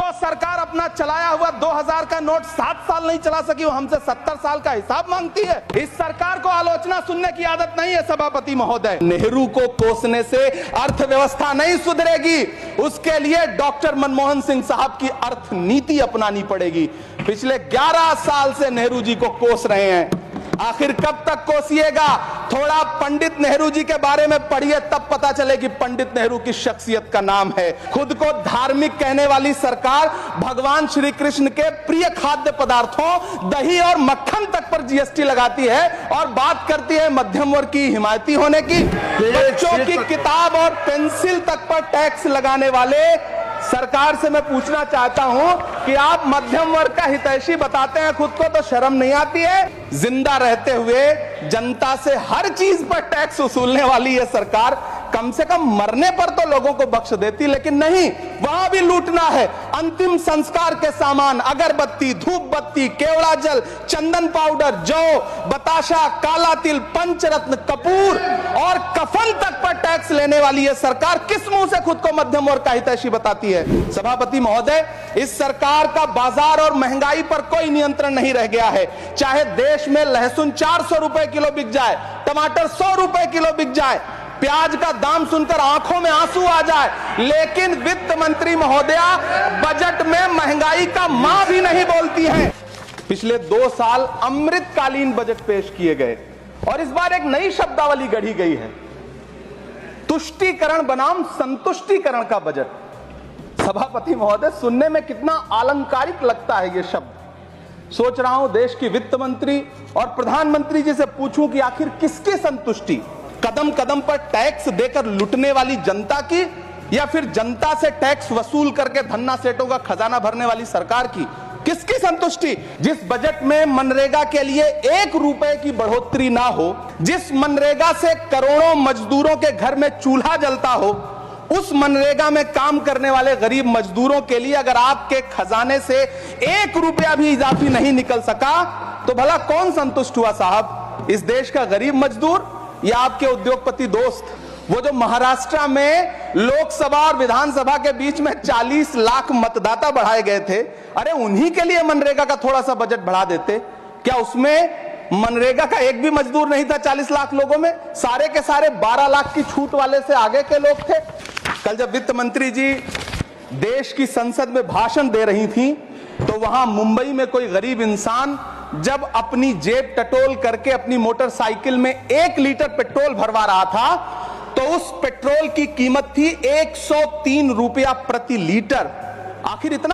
जो सरकार अपना चलाया हुआ 2000 का नोट 7 साल नहीं चला सकी, वो हमसे 70 साल का हिसाब मांगती है। इस सरकार को आलोचना सुनने की आदत नहीं है सभापति महोदय। नेहरू को कोसने से अर्थव्यवस्था नहीं सुधरेगी, उसके लिए डॉक्टर मनमोहन सिंह साहब की अर्थ नीति अपनानी पड़ेगी। पिछले 11 साल से नेहरू जी को कोस रहे हैं, आखिर कब तक कोसिएगा? थोड़ा पंडित नेहरू जी के बारे में पढ़िए, तब पता चले कि पंडित नेहरू की शख्सियत का नाम है। खुद को धार्मिक कहने वाली सरकार भगवान श्री कृष्ण के प्रिय खाद्य पदार्थों दही और मक्खन तक पर जीएसटी लगाती है और बात करती है मध्यम वर्ग की हिमायती होने की। बच्चों की किताब और पेंसिल तक पर टैक्स लगाने वाले सरकार से मैं पूछना चाहता हूं कि आप मध्यम वर्ग का हितैषी बताते हैं खुद को, तो शर्म नहीं आती है? जिंदा रहते हुए जनता से हर चीज पर टैक्स वसूलने वाली ये सरकार कम से कम मरने पर तो लोगों को बख्श देती, लेकिन नहीं, वहां भी लूटना है। अंतिम संस्कार के सामान, अगरबत्ती, धूप बत्ती, केवड़ा जल, चंदन पाउडर, जौ, बताशा, काला तिल, पंचरत्न, कपूर और कफन तक पर टैक्स लेने वाली ये सरकार किस मुंह से खुद को मध्यम वर्ग का हितैषी बताती है? सभापति महोदय, इस सरकार का बाजार और महंगाई पर कोई नियंत्रण नहीं रह गया है। चाहे देश में लहसुन 400 रुपए किलो बिक जाए, टमाटर 100 रुपए किलो बिक जाए, प्याज का दाम सुनकर आंखों में आंसू आ जाए, लेकिन वित्त मंत्री महोदया बजट में महंगाई का मां भी नहीं बोलती हैं। पिछले 2 साल अमृतकालीन बजट पेश किए गए और इस बार एक नई शब्दावली गढ़ी गई है, तुष्टीकरण बनाम संतुष्टीकरण का बजट। सभापति महोदय, सुनने में कितना अलंकारिक लगता है ये शब्द। सोच रहा हूं देश की वित्त मंत्री और प्रधानमंत्री जी से पूछूं कि आखिर किसकी संतुष्टि? कदम कदम पर टैक्स देकर लुटने वाली जनता की, या फिर जनता से टैक्स वसूल करके धन्ना सेठों का खजाना भरने वाली सरकार की? किसकी संतुष्टि? जिस बजट में मनरेगा के लिए 1 रुपए की बढ़ोतरी ना हो, जिस मनरेगा से करोड़ों मजदूरों के घर में चूल्हा जलता हो, उस मनरेगा में काम करने वाले गरीब मजदूरों के लिए अगर आपके खजाने से 1 रुपया भी इजाफी नहीं निकल सका, तो भला कौन संतुष्ट हुआ साहब? इस देश का गरीब मजदूर या आपके उद्योगपति दोस्त? वो जो महाराष्ट्र में लोकसभा और विधानसभा के बीच में 40 लाख मतदाता बढ़ाए गए थे, अरे उन्हीं के लिए मनरेगा का थोड़ा सा बजट बढ़ा देते। क्या उसमें मनरेगा का एक भी मजदूर नहीं था 40 लाख लोगों में? सारे के सारे 12 लाख की छूट वाले से आगे के लोग थे। कल जब वित्त मंत्री जी देश की संसद में भाषण दे रही थी, तो वहां मुंबई में कोई गरीब इंसान जब अपनी जेब टटोल करके अपनी मोटरसाइकिल में 1 लीटर पेट्रोल भरवा रहा था, तो उस पेट्रोल की कीमत थी 103 रुपया प्रति लीटर। आखिर इतना